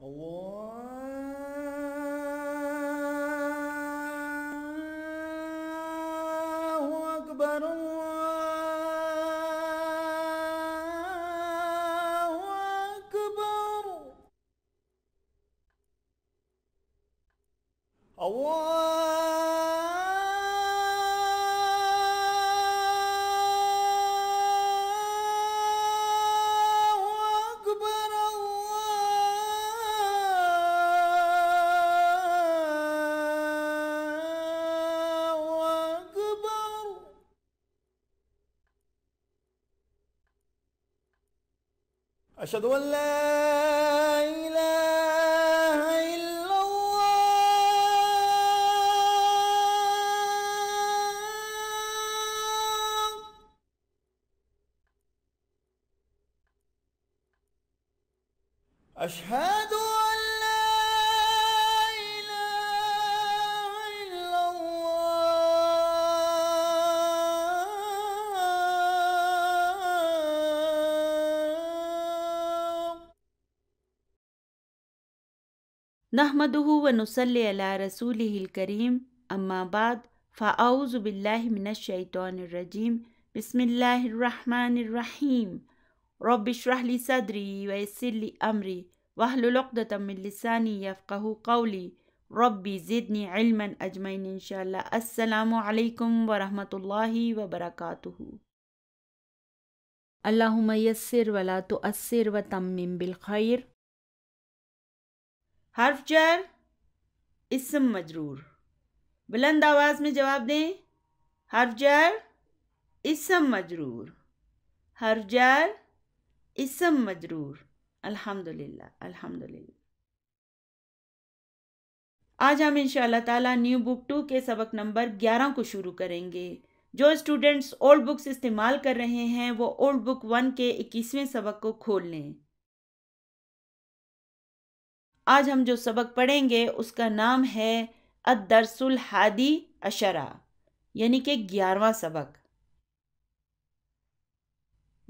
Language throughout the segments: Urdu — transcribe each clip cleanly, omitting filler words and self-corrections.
الله أكبر الله أكبر الله أكبر الله أكبر. أشهد أن لا إله إلا الله. أشهد أن لا إله إلا الله. نحمده ونصلي على رسوله الكريم اما بعد فاعوذ بالله من الشیطان الرجیم بسم اللہ الرحمن الرحیم رب اشرح لي صدری ويسر لي امری واحلل عقدۃ من لسانی یفقهوا قولی ربی زدنی علما اجمعین انشاءاللہ. السلام علیکم ورحمۃ اللہ وبرکاتہ. اللہم یسر ولا تؤثر وتمم بالخیر. حرف جر اسم مجرور. بلند آواز میں جواب دیں. حرف جر اسم مجرور. حرف جر اسم مجرور. الحمدللہ الحمدللہ. آج ہم انشاءاللہ تعالیٰ نیو بک 2 کے سبق نمبر 11 کو شروع کریں گے. جو اسٹوڈنٹس اولڈ بکس استعمال کر رہے ہیں وہ اولڈ بک 1 کے 21ویں سبق کو کھول لیں. آج ہم جو سبق پڑھیں گے اس کا نام ہے الدرس الحادی عشرہ، یعنی کہ 11واں سبق.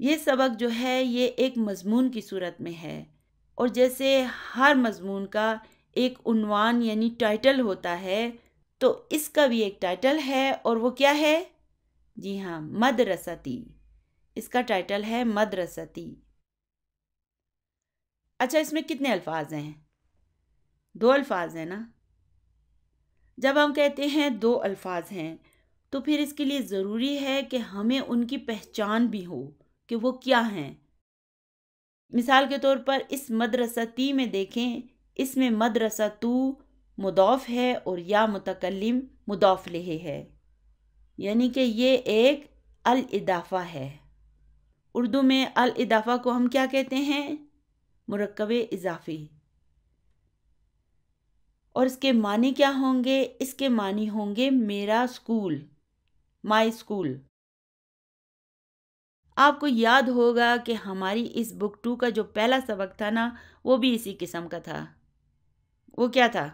یہ سبق جو ہے یہ ایک مضمون کی صورت میں ہے، اور جیسے ہر مضمون کا ایک عنوان یعنی ٹائٹل ہوتا ہے تو اس کا بھی ایک ٹائٹل ہے، اور وہ کیا ہے؟ جی ہاں، مدرستی. اس کا ٹائٹل ہے مدرستی. اچھا، اس میں کتنے الفاظ ہیں؟ 2 الفاظ ہیں نا. جب ہم کہتے ہیں 2 الفاظ ہیں تو پھر اس کے لیے ضروری ہے کہ ہمیں ان کی پہچان بھی ہو کہ وہ کیا ہیں. مثال کے طور پر اس مدرستی میں دیکھیں، اس میں مدرسۃ مضاف ہے اور یا متکلم مضاف الیہ ہے، یعنی کہ یہ ایک الاضافہ ہے. اردو میں الاضافہ کو ہم کیا کہتے ہیں؟ مرکب اضافی. اور اس کے معنی کیا ہوں گے؟ اس کے معنی ہوں گے میرا اسکول، مائی اسکول. آپ کو یاد ہوگا کہ ہماری اس بک 2 کا جو پہلا سبق تھا نا وہ بھی اسی قسم کا تھا. وہ کیا تھا؟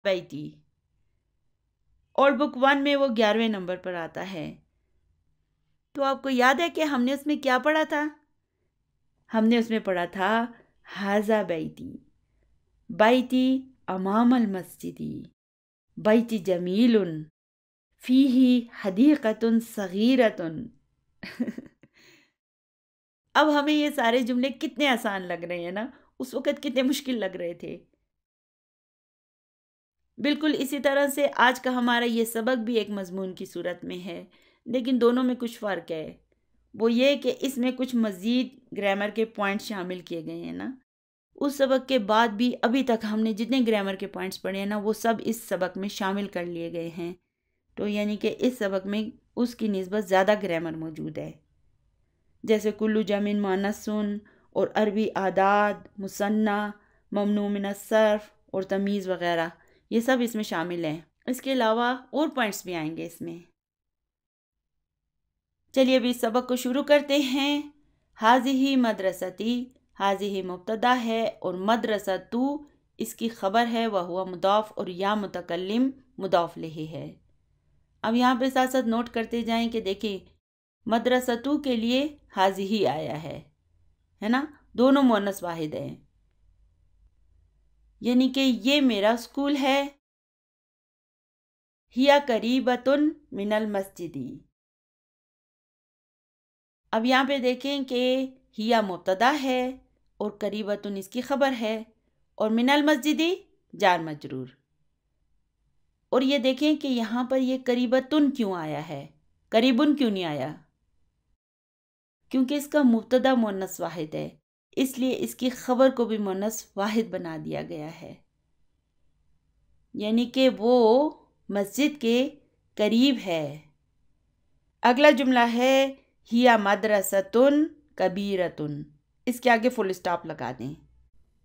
بیتی. اور بک 1 میں وہ 11ویں نمبر پر آتا ہے. تو آپ کو یاد ہے کہ ہم نے اس میں کیا پڑھا تھا؟ ہم نے اس میں پڑھا تھا ھذا بیتی، بیتی امام المسجدی، بیتی جمیل فیہ حدیقۃ صغیرۃ. اب ہمیں یہ سارے جملے کتنے آسان لگ رہے ہیں نا، اس وقت کتنے مشکل لگ رہے تھے. بالکل اسی طرح سے آج کا ہمارا یہ سبق بھی ایک مضمون کی صورت میں ہے، لیکن دونوں میں کچھ فرق ہے. وہ یہ کہ اس میں کچھ مزید گرامر کے پوائنٹ شامل کیے گئے ہیں نا. اس سبق کے بعد بھی ابھی تک ہم نے جتنے گرامر کے پوائنٹس پڑھے ہیں نا وہ سب اس سبق میں شامل کر لیے گئے ہیں. تو یعنی کہ اس سبق میں اس کی نسبت زیادہ گرامر موجود ہے، جیسے کلو جمع مؤنث اور عربی اعداد، مثنیٰ، ممنوع من الصرف اور تمیز وغیرہ، یہ سب اس میں شامل ہیں. اس کے علاوہ اور پوائنٹس بھی آئیں گے اس میں. چلیے ابھی اس سبق کو شروع کرتے ہیں. حاضی مدرستی، حاضی مبتدا ہے اور مدرسۃ اس کی خبر ہے، وہو مضاف اور یا متکلم مضاف الیہ ہے. اب یہاں پہ ساتھ ساتھ نوٹ کرتے جائیں کہ دیکھیں مدرسۃ کے لیے حاضی آیا ہے نا، دونوں مؤنث واحد ہیں. یعنی کہ یہ میرا اسکول ہے. ہیا قریبتن من المسجدی. اب یہاں پہ دیکھیں کہ ہیا مبتدا ہے اور قریبتن اس کی خبر ہے اور من المسجدی جار مجرور. اور یہ دیکھیں کہ یہاں پر یہ قریبتن کیوں آیا ہے، قریبن کیوں نہیں آیا؟ کیونکہ اس کا مبتدا مؤنث واحد ہے، اس لیے اس کی خبر کو بھی مؤنث واحد بنا دیا گیا ہے. یعنی کہ وہ مسجد کے قریب ہے. اگلا جملہ ہے ہیا مدرستن کبیرتن. اس کے آگے فل اسٹاپ لگا دیں.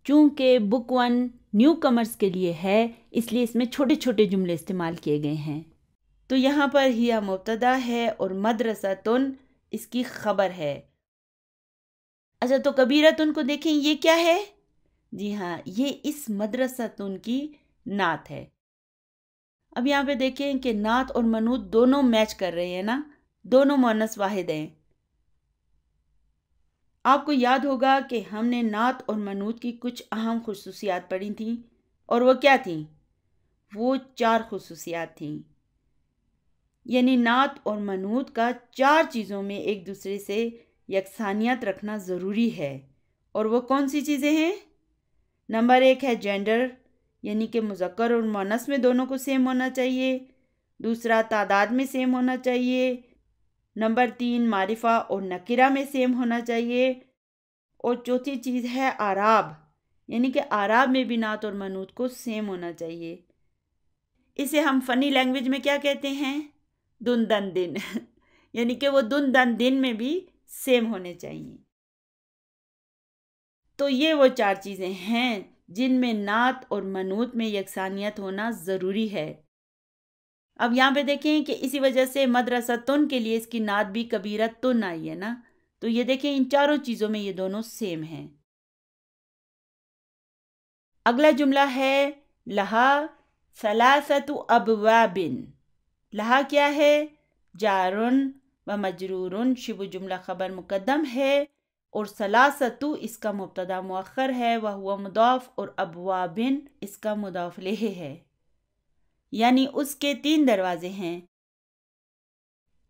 چونکہ بک 1 نیو کمرز کے لیے ہے اس لیے اس میں چھوٹے چھوٹے جملے استعمال کیے گئے ہیں. تو یہاں پر ہیا مبتدا ہے اور مدرستن اس کی خبر ہے. اچھا تو کبیرتن کو دیکھیں یہ کیا ہے؟ جی ہاں، یہ اس مدرستن کی نعت ہے. اب یہاں پہ دیکھیں کہ نعت اور منعوت دونوں میچ کر رہے ہیں نا، دونوں مؤنث واحد ہیں. آپ کو یاد ہوگا کہ ہم نے نعت اور منعوت کی کچھ اہم خصوصیات پڑھی تھیں، اور وہ کیا تھیں؟ وہ 4 خصوصیات تھیں. یعنی نعت اور منعوت کا 4 چیزوں میں ایک دوسرے سے یکسانیت رکھنا ضروری ہے. اور وہ کون سی چیزیں ہیں؟ نمبر 1 ہے جینڈر، یعنی کہ مذکر اور مؤنث میں دونوں کو سیم ہونا چاہیے. دوسرا تعداد میں سیم ہونا چاہیے. نمبر 3 معرفہ اور نکرہ میں سیم ہونا چاہیے. اور چوتھی چیز ہے اعراب، یعنی کہ اعراب میں بھی نعت اور منعوت کو سیم ہونا چاہیے. اسے ہم فنی لینگویج میں کیا کہتے ہیں؟ دن دن دن. یعنی کہ وہ دن دن دن میں بھی سیم ہونے چاہیے. تو یہ وہ 4 چیزیں ہیں جن میں نعت اور منعوت میں یکسانیت ہونا ضروری ہے. اب یہاں پہ دیکھیں کہ اسی وجہ سے مدرستن کے لیے اس کی نعت بھی کبیرتن آئی ہے نا. تو یہ دیکھیں ان 4 چیزوں میں یہ دونوں سیم ہیں. اگلا جملہ ہے لہا ثلاثت ابواب. لہا کیا ہے؟ جارن و مجرورن، شبہ جملہ خبر مقدم ہے، اور ثلاثت اس کا مبتدا مؤخر ہے، وہو مضاف، اور ابوابن اس کا مضاف الیہ ہے. یعنی اس کے 3 دروازے ہیں.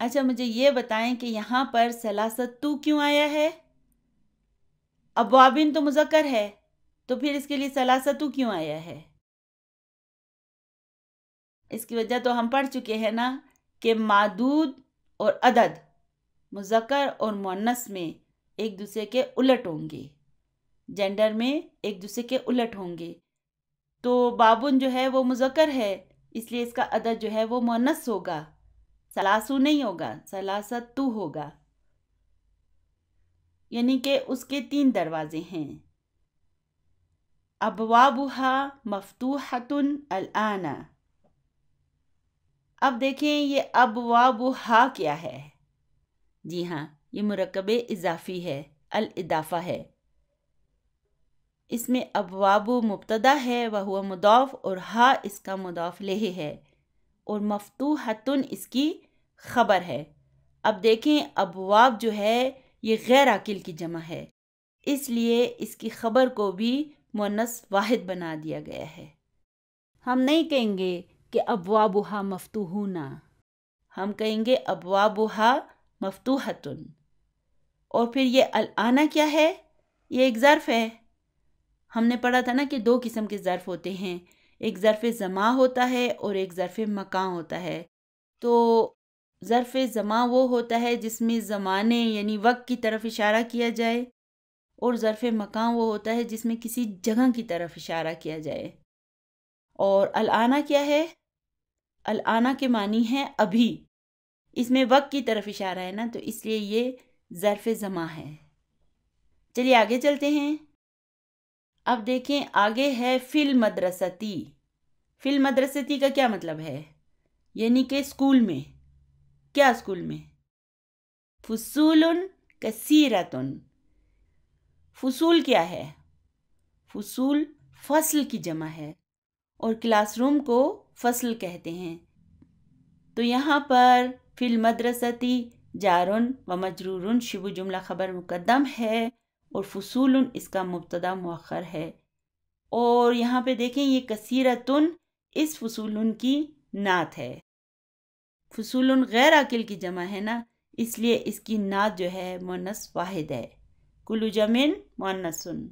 اچھا مجھے یہ بتائیں کہ یہاں پر ثلاثت کیوں آیا ہے؟ ابوابن تو مذکر ہے، تو پھر اس کے لیے ثلاثت کیوں آیا ہے؟ اس کی وجہ تو ہم پڑھ چکے ہیں نا کہ معدود اور عدد مذکر اور مؤنث میں ایک دوسرے کے الٹ ہوں گے، جینڈر میں ایک دوسرے کے الٹ ہوں گے. تو بابن جو ہے وہ مذکر ہے، اس لیے اس کا عدد جو ہے وہ مؤنث ہوگا، ثلاثو نہیں ہوگا، ثلاثت ہوگا. یعنی کہ اس کے 3 دروازے ہیں. ابوابها مفتوحۃ الآن. اب دیکھیں یہ ابوابها کیا ہے؟ جی ہاں، یہ مرکب اضافی ہے، الاضافہ ہے. اس میں ابواب مبتدا ہے وہو مضاف، اور ہا اس کا مضاف الیہ ہے، اور مفتوحۃ اس کی خبر ہے. اب دیکھیں ابواب جو ہے یہ غیر عاقل کی جمع ہے، اس لیے اس کی خبر کو بھی مؤنث واحد بنا دیا گیا ہے. ہم نہیں کہیں گے کہ ابوابها مفتوحون، ہم کہیں گے ابوابها مفتوحۃ. اور پھر یہ الآن کیا ہے؟ یہ ایک ظرف ہے. ہم نے پڑھا تھا نا کہ 2 قسم کے ظرف ہوتے ہیں، ایک ظرف زمان ہوتا ہے اور ایک ظرف مکان ہوتا ہے. تو ظرف زمان وہ ہوتا ہے جس میں زمانے یعنی وقت کی طرف اشارہ کیا جائے، اور ظرف مکان وہ ہوتا ہے جس میں کسی جگہ کی طرف اشارہ کیا جائے. اور الآن کیا ہے؟ الآن کے معنی ہے ابھی، اس میں وقت کی طرف اشارہ ہے نا، تو اس لیے یہ ظرف زمان ہے. چلیے آگے چلتے ہیں. اب دیکھیں آگے ہے فی المدرستی. فی المدرستی کا کیا مطلب ہے؟ یعنی کہ اسکول میں. کیا اسکول میں؟ فصول کثیرتن. فصول کیا ہے؟ فصول فصل کی جمع ہے، اور کلاس روم کو فصل کہتے ہیں. تو یہاں پر فی المدرستی جارن و مجرورن شبہ جملہ خبر مقدم ہے، اور فصول اس کا مبتدا مؤخر ہے. اور یہاں پہ دیکھیں یہ کثیرتن اس فصولن کی نعت ہے. فصولن غیر عاقل کی جمع ہے نا، اس لیے اس کی نعت جو ہے مؤنث واحد ہے. کل جمع مؤنثن.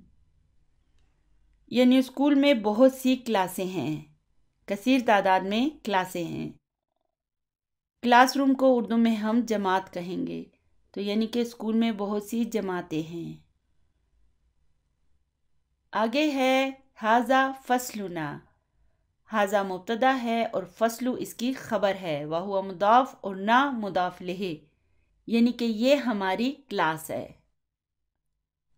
یعنی اسکول میں بہت سی کلاسیں ہیں، کثیر تعداد میں کلاسیں ہیں. کلاس روم کو اردو میں ہم جماعت کہیں گے، تو یعنی کہ اسکول میں بہت سی جماعتیں ہیں. آگے ہے ھذا فصلنا. ھذا مبتدا ہے اور فصل اس کی خبر ہے. وہو مضاف اور نہ مضاف لہ، یعنی کہ یہ ہماری کلاس ہے.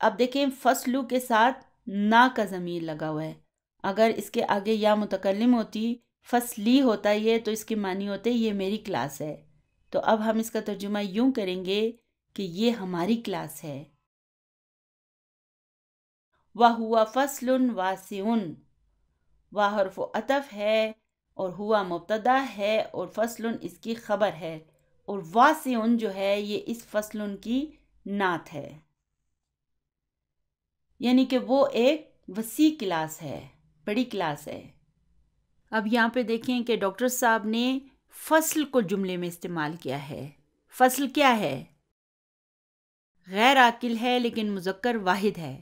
اب دیکھیں فصلو کے ساتھ نا کا ضمیر لگا ہوا ہے. اگر اس کے آگے یا متکلم ہوتی، فصلی ہوتا یہ، تو اس کے معنی ہوتے یہ میری کلاس ہے. تو اب ہم اس کا ترجمہ یوں کریں گے کہ یہ ہماری کلاس ہے. وَهُوَ فَصْلٌ وَاسِعٌ. وہ حرف عطف ہے اور ہوا مبتدا ہے اور فصل اس کی خبر ہے، اور واسع جو ہے یہ اس فصل کی نعت ہے. یعنی کہ وہ ایک وسیع کلاس ہے، بڑی کلاس ہے. اب یہاں پہ دیکھیں کہ ڈاکٹر صاحب نے فصل کو جملے میں استعمال کیا ہے. فصل کیا ہے؟ غیر عاقل ہے لیکن مذکر واحد ہے.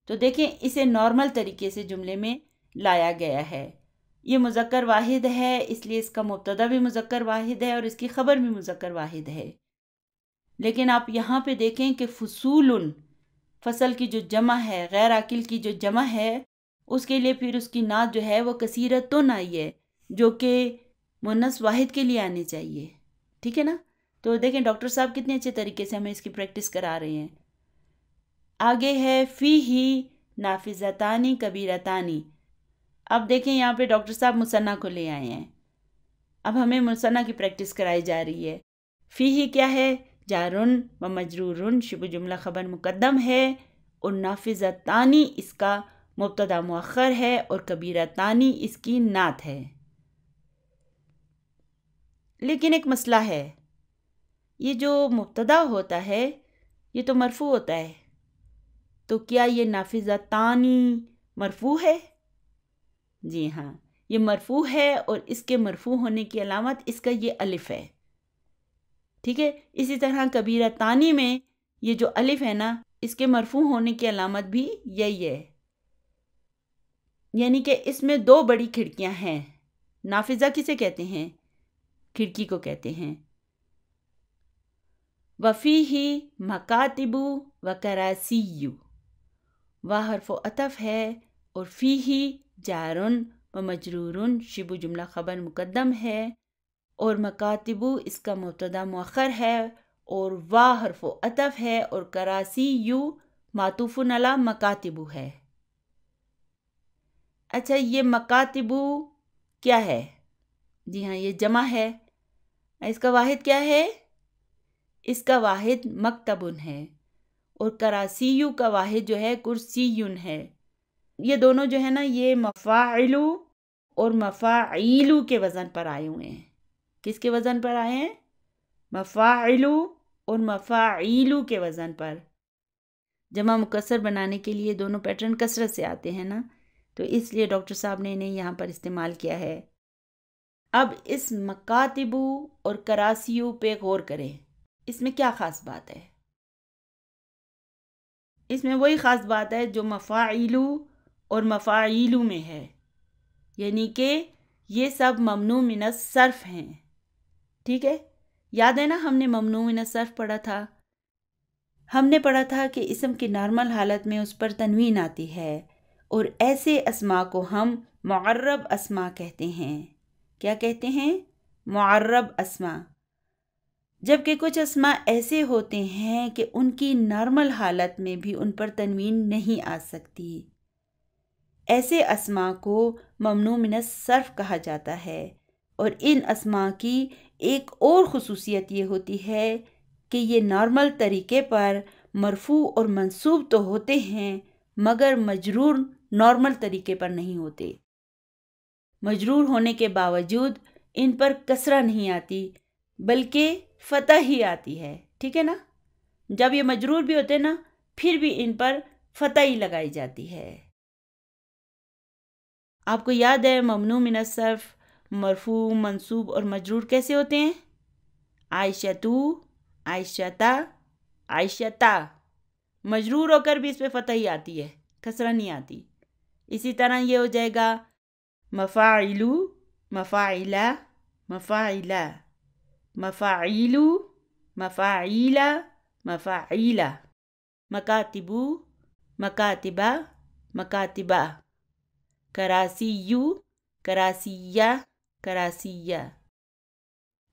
تو دیکھیں اسے نارمل طریقے سے جملے میں لایا گیا ہے. یہ مذکر واحد ہے، اس لیے اس کا مبتدا بھی مذکر واحد ہے اور اس کی خبر بھی مذکر واحد ہے. لیکن آپ یہاں پہ دیکھیں کہ فصول، فصل کی جو جمع ہے، غیر عاقل کی جو جمع ہے، اس کے لیے پھر اس کی نعت جو ہے وہ کثیرتن آئی ہے، جو کہ مؤنث واحد کے لیے آنی چاہیے. ٹھیک ہے نا؟ تو دیکھیں ڈاکٹر صاحب کتنے اچھے طریقے سے ہمیں اس کی پریکٹس کرا رہے ہیں. آگے ہے فیہ نافذتانی کبیرتانی. اب دیکھیں یہاں پہ ڈاکٹر صاحب مثنیٰ کو لے آئے ہیں. اب ہمیں مثنیٰ کی پریکٹس کرائی جا رہی ہے. فیہ کیا ہے؟ جارن و مجرورن، شبہ جملہ خبر مقدم ہے، اور نافذتانی اس کا مبتدا مؤخر ہے، اور کبیرتانی اس کی نعت ہے. لیکن ایک مسئلہ ہے، یہ جو مبتدا ہوتا ہے یہ تو مرفوع ہوتا ہے، تو کیا یہ نافذتانی مرفوع ہے؟ جی ہاں، یہ مرفوع ہے، اور اس کے مرفوع ہونے کی علامت اس کا یہ الف ہے. ٹھیک ہے؟ اسی طرح کبیرتانی میں یہ جو الف ہے نا، اس کے مرفوع ہونے کی علامت بھی یہی ہے. یعنی کہ اس میں دو بڑی کھڑکیاں ہیں. نافذہ کسے کہتے ہیں؟ کھڑکی کو کہتے ہیں. وفیہ مکاتب و کراسی. وہ حرف عطف ہے اور فیہ جارن و مجرورن، شبہ جملہ خبر مقدم ہے، اور مکاتب اس کا مبتدا مؤخر ہے، اور وا حرف عطف ہے، اور کراسی معطوف علی مکاتب ہے. اچھا، یہ مکاتب کیا ہے؟ جی ہاں، یہ جمع ہے. اس کا واحد کیا ہے؟ اس کا واحد مکتبن ہے، اور کراسیو کا واحد جو ہے کرسیون ہے. یہ دونوں جو ہے نا، یہ مفاعلو اور مفاعیلو کے وزن پر آئے ہوئے ہیں. کس کے وزن پر آئے ہیں؟ مفاعلو اور مفاعیلو کے وزن پر. جمع مکسر بنانے کے لیے دونوں پیٹرن کثرت سے آتے ہیں نا، تو اس لیے ڈاکٹر صاحب نے انہیں یہاں پر استعمال کیا ہے. اب اس مکاتبو اور کراسیو پہ غور کریں. اس میں کیا خاص بات ہے؟ اس میں وہی خاص بات ہے جو مفاعیلو اور مفاعیلو میں ہے، یعنی کہ یہ سب ممنوع من الصرف ہیں. ٹھیک ہے؟ یاد ہے نا ہم نے ممنوع من الصرف پڑھا تھا. ہم نے پڑھا تھا کہ اسم کی نارمل حالت میں اس پر تنوین آتی ہے، اور ایسے اسما کو ہم معرب اسما کہتے ہیں. کیا کہتے ہیں؟ معرب اسما. جبکہ کچھ اسما ایسے ہوتے ہیں کہ ان کی نارمل حالت میں بھی ان پر تنوین نہیں آ سکتی. ایسے اسما کو ممنوع من الصرف کہا جاتا ہے، اور ان اسما کی ایک اور خصوصیت یہ ہوتی ہے کہ یہ نارمل طریقے پر مرفوع اور منصوب تو ہوتے ہیں، مگر مجرور نارمل طریقے پر نہیں ہوتے. مجرور ہونے کے باوجود ان پر کسرہ نہیں آتی، بلکہ فتح ہی آتی ہے. ٹھیک ہے نا؟ جب یہ مجرور بھی ہوتے نا، پھر بھی ان پر فتح ہی لگائی جاتی ہے. آپ کو یاد ہے ممنوع من الصرف مرفوع منصوب اور مجرور کیسے ہوتے ہیں؟ عائشتو، عائشتا، عائشتا، مجرور ہو کر بھی اس پہ فتح ہی آتی ہے، کسرہ نہیں آتی۔ اسی طرح یہ ہو جائے گا مفاعلو، مفاعلہ، مفاعلہ، مفاعیلو، مفاعیلہ، مفاعیلہ، مکاتبو، مکاتبہ، مکاتبہ، کراسیو، کراسیہ، کراسیہ۔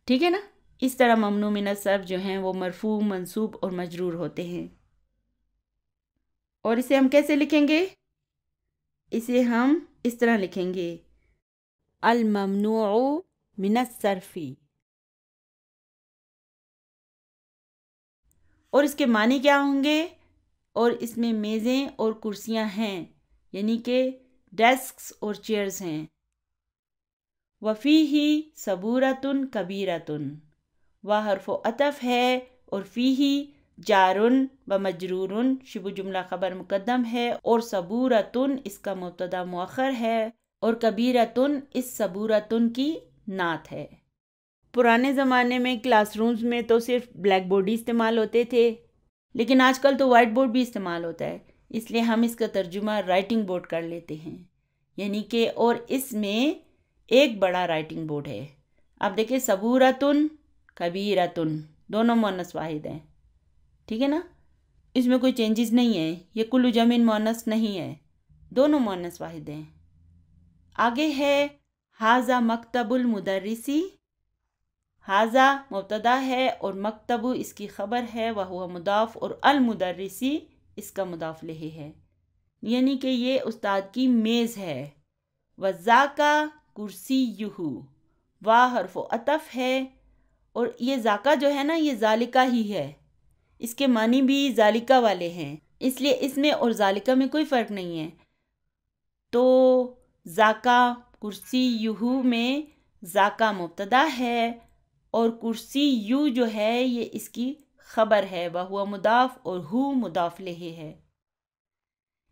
ٹھیک ہے نا؟ اس طرح ممنوع من الصرف جو ہیں وہ مرفوع منصوب اور مجرور ہوتے ہیں۔ اور اسے ہم کیسے لکھیں گے؟ اسے ہم اس طرح لکھیں گے، الممنوع من الصرف۔ اور اس کے معنی کیا ہوں گے؟ اور اس میں میزیں اور کرسیاں ہیں، یعنی کہ ڈیسکس اور چیئرز ہیں۔ وفیہ صبورۃ کبیرۃ، وہ حرف و عطف ہے، اور فیہ جارن و مجرورن شبہ جملہ خبر مقدم ہے، اور صبورۃ اس کا مبتدا مؤخر ہے، اور کبیرۃ اس صبورۃ کی نعت ہے۔ پرانے زمانے میں کلاس رومز میں تو صرف بلیک بورڈ ہی استعمال ہوتے تھے، لیکن آج کل تو وائٹ بورڈ بھی استعمال ہوتا ہے، اس لیے ہم اس کا ترجمہ رائٹنگ بورڈ کر لیتے ہیں، یعنی کہ اور اس میں ایک بڑا رائٹنگ بورڈ ہے۔ اب دیکھیں صبورۃن، کبیرۃن، دونوں مؤنث واحد ہیں، ٹھیک ہے نا؟ اس میں کوئی چینجز نہیں ہے، یہ کل جمع مؤنث نہیں ہے، دونوں مؤنث واحد ہیں۔ آگے ہے ھذا مکتب المدرسی، ھذا مبتدا ہے اور مکتب اس کی خبر ہے، وہو مضاف، اور المدرسی اس کا مضاف الیہ ہے، یعنی کہ یہ استاد کی میز ہے۔ وذاکا کرسیہ، وا حرف و عطف ہے، اور یہ ذاکا جو ہے نا یہ ذالکا ہی ہے، اس کے معنی بھی ذالکا والے ہیں، اس لیے اس میں اور ذالکا میں کوئی فرق نہیں ہے۔ تو ذاکا کرسیہ میں ذاکا مبتدا ہے اور کرسی یو جو ہے یہ اس کی خبر ہے، وہو مضاف اور ہو مضاف الیہ ہے،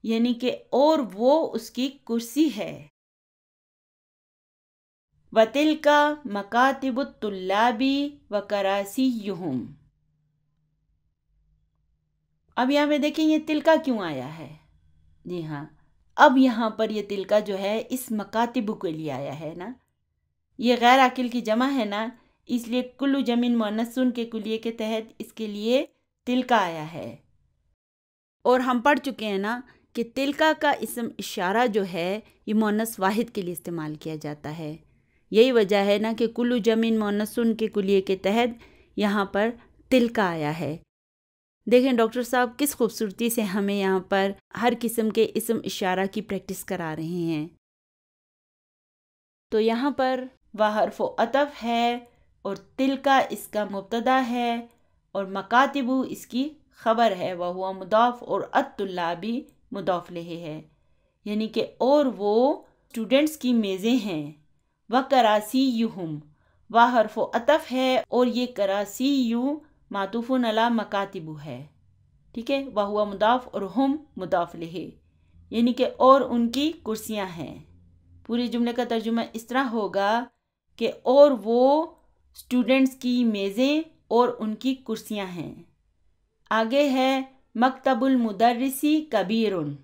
یعنی کہ اور وہ اس کی کرسی ہے۔ وَتِلْكَ مَكَاتِبُ الطُّلَّابِ وَكَرَاسِيُّهُمْ۔ اب یہاں پہ دیکھیں یہ تلکا کیوں آیا ہے؟ جی ہاں، اب یہاں پر یہ تلکا جو ہے اس مکاتب کے لیے آیا ہے نا، یہ غیر عاقل کی جمع ہے نا، اس لیے کل جمع مؤنث کے کلیے کے تحت اس کے لیے تلکا آیا ہے۔ اور ہم پڑھ چکے ہیں نا کہ تلکا کا اسم اشارہ جو ہے یہ مؤنث واحد کے لیے استعمال کیا جاتا ہے، یہی وجہ ہے نا کہ کل جمع مؤنث کے کلیے کے تحت یہاں پر تلکا آیا ہے۔ دیکھیں ڈاکٹر صاحب کس خوبصورتی سے ہمیں یہاں پر ہر قسم کے اسم اشارہ کی پریکٹس کرا رہے ہیں۔ تو یہاں پر وہ حرف و عطف ہے اور تلکا اس کا مبتدا ہے اور مکاتبو اس کی خبر ہے، وہو مضاف اور الطلابی مضاف الیہ ہے، یعنی کہ اور وہ اسٹوڈنٹس کی میزیں ہیں۔ وَكَرَاسِيُّهُمْ، وہ حرف و عطف ہے اور یہ کراسیو معطوف علی مکاتبو ہے، ٹھیک ہے، وہو مضاف اور ہم مضاف الیہ، یعنی کہ اور ان کی کرسیاں ہیں۔ پوری جملے کا ترجمہ اس طرح ہوگا کہ اور وہ اسٹوڈنٹس کی میزیں اور ان کی کرسیاں ہیں۔ آگے ہے مکتب المدرسی کبیرن،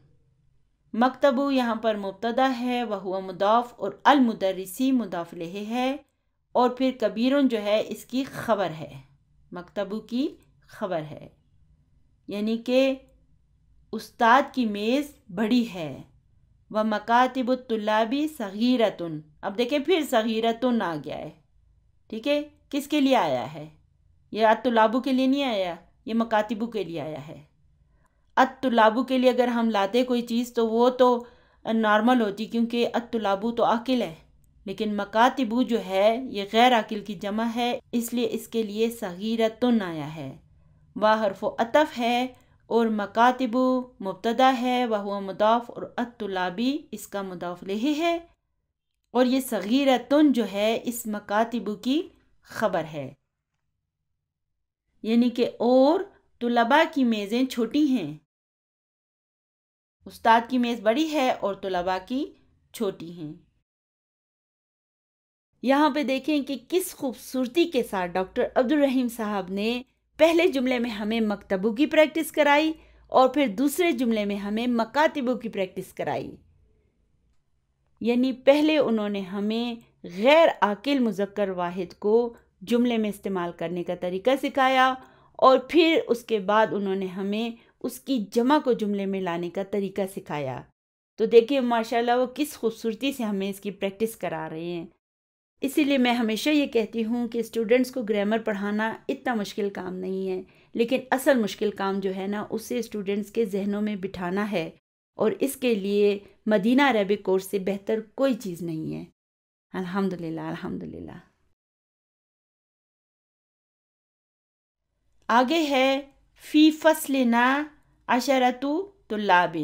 مکتبو یہاں پر مبتدا ہے، وہو مضاف اور المدرسی مضاف الیہ ہے، اور پھر کبیرن جو ہے اس کی خبر ہے، مکتبو کی خبر ہے، یعنی کہ استاد کی میز بڑی ہے۔ وَمَكَاتِبُ الطُّلَّابِ صَغِيرَةٌ، اب دیکھیں پھر صغیرتن آ گیا ہے، ٹھیک ہے، کس کے لیے آیا ہے؟ یہ الطلابو کے لیے نہیں آیا، یہ مکاتبو کے لیے آیا ہے۔ الطلابو کے لیے اگر ہم لاتے کوئی چیز تو وہ تو نارمل ہوتی، کیونکہ الطلابو تو عاقل ہے، لیکن مکاتبو جو ہے یہ غیر عاقل کی جمع ہے، اس لیے اس کے لیے صغیرتن آیا ہے۔ وہ حرف و عطف ہے اور مکاتبو مبتدا ہے، وہو مضاف اور الطلابی اس کا مضاف الیہ ہے، اور یہ صغیرتن جو ہے اس مکاتبو کی خبر ہے، یعنی کہ اور طلباء کی میزیں چھوٹی ہیں، استاد کی میز بڑی ہے اور طلباء کی چھوٹی ہیں۔ یہاں پہ دیکھیں کہ کس خوبصورتی کے ساتھ ڈاکٹر عبدالرحیم صاحب نے پہلے جملے میں ہمیں مکتبوں کی پریکٹس کرائی اور پھر دوسرے جملے میں ہمیں مکاتبوں کی پریکٹس کرائی۔ یعنی پہلے انہوں نے ہمیں غیر عاقل مذکر واحد کو جملے میں استعمال کرنے کا طریقہ سکھایا اور پھر اس کے بعد انہوں نے ہمیں اس کی جمع کو جملے میں لانے کا طریقہ سکھایا۔ تو دیکھیں ماشاءاللہ وہ کس خوبصورتی سے ہمیں اس کی پریکٹس کرا رہے ہیں۔ اسی لیے میں ہمیشہ یہ کہتی ہوں کہ اسٹوڈنٹس کو گرامر پڑھانا اتنا مشکل کام نہیں ہے، لیکن اصل مشکل کام جو ہے نا اسے اسٹوڈنٹس کے ذہنوں میں بٹھانا ہے، اور اس کے لیے مدینہ عربک کورس سے بہتر کوئی چیز نہیں ہے۔ الحمدللہ الحمدللہ۔ آگے ہے فی فصلنا عشرۃ طلاب۔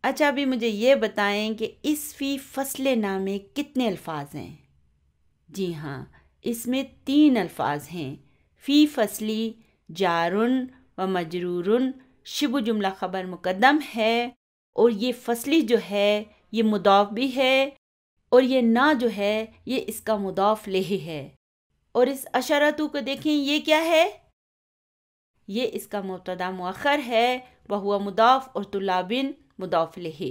اچھا ابھی مجھے یہ بتائیں کہ اس فی فصلنا میں کتنے الفاظ ہیں؟ جی ہاں، اس میں 3 الفاظ ہیں۔ فی فصلی جارن و مجرورن، شبہ جملہ خبر مقدم ہے، اور یہ فصلی جو ہے یہ مضاف بھی ہے، اور یہ نا جو ہے یہ اس کا مضاف لہ ہے۔ اور اس عشرۃ کو دیکھیں یہ کیا ہے؟ یہ اس کا مبتدا مؤخر ہے، وہو مضاف، اور طلابن مضاف لہ۔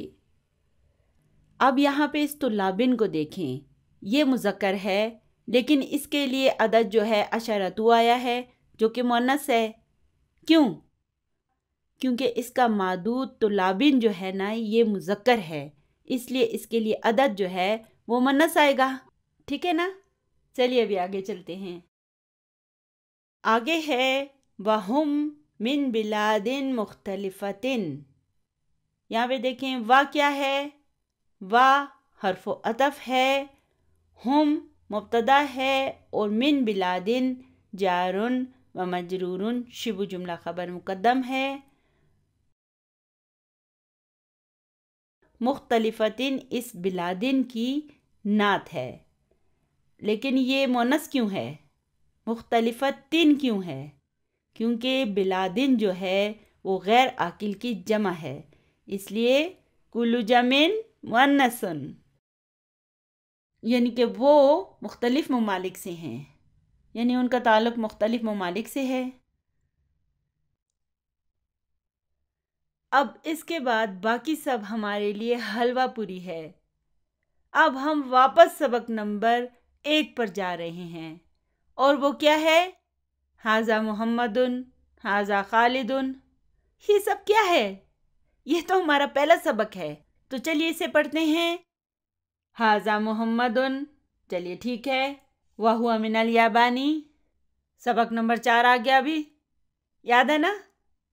اب یہاں پہ اس طلابن کو دیکھیں، یہ مذکر ہے لیکن اس کے لیے عدد جو ہے عشرۃ آیا ہے جو کہ مؤنث ہے۔ کیوں؟ کیونکہ اس کا معدود طلابن جو ہے نا یہ مذکر ہے، اس لیے اس کے لیے عدد جو ہے وہ مؤنث آئے گا۔ ٹھیک ہے نا؟ چلیے ابھی آگے چلتے ہیں۔ آگے ہے وَهُمْ مِنْ بِلَادٍ مُخْتَلِفَةٍ۔ یہاں پہ دیکھیں وا کیا ہے؟ وا حرف عطف ہے، ہم مبتدا ہے، اور من بلادن جارن و مجرورن شبہ جملہ خبر مقدم ہے۔ مختلفتن اس بلادن کی نعت ہے، لیکن یہ مؤنث کیوں ہے؟ مختلفتن کیوں ہے؟ کیونکہ بلادن جو ہے وہ غیر عاقل کی جمع ہے، اس لیے کل جمع مؤنث، یعنی کہ وہ مختلف ممالک سے ہیں، یعنی ان کا تعلق مختلف ممالک سے ہے۔ اب اس کے بعد باقی سب ہمارے لیے حلوہ پوری ہے۔ اب ہم واپس سبق نمبر 1 پر جا رہے ہیں، اور وہ کیا ہے؟ ھذا محمد، ھذا خالد۔ یہ سب کیا ہے؟ یہ تو ہمارا پہلا سبق ہے، تو چلیے اسے پڑھتے ہیں۔ ھذا محمد، چلیے ٹھیک ہے۔ وَهُوَ مِنَ الْيَابَانِ، سبق نمبر 4 آ گیا ابھی، یاد ہے نا؟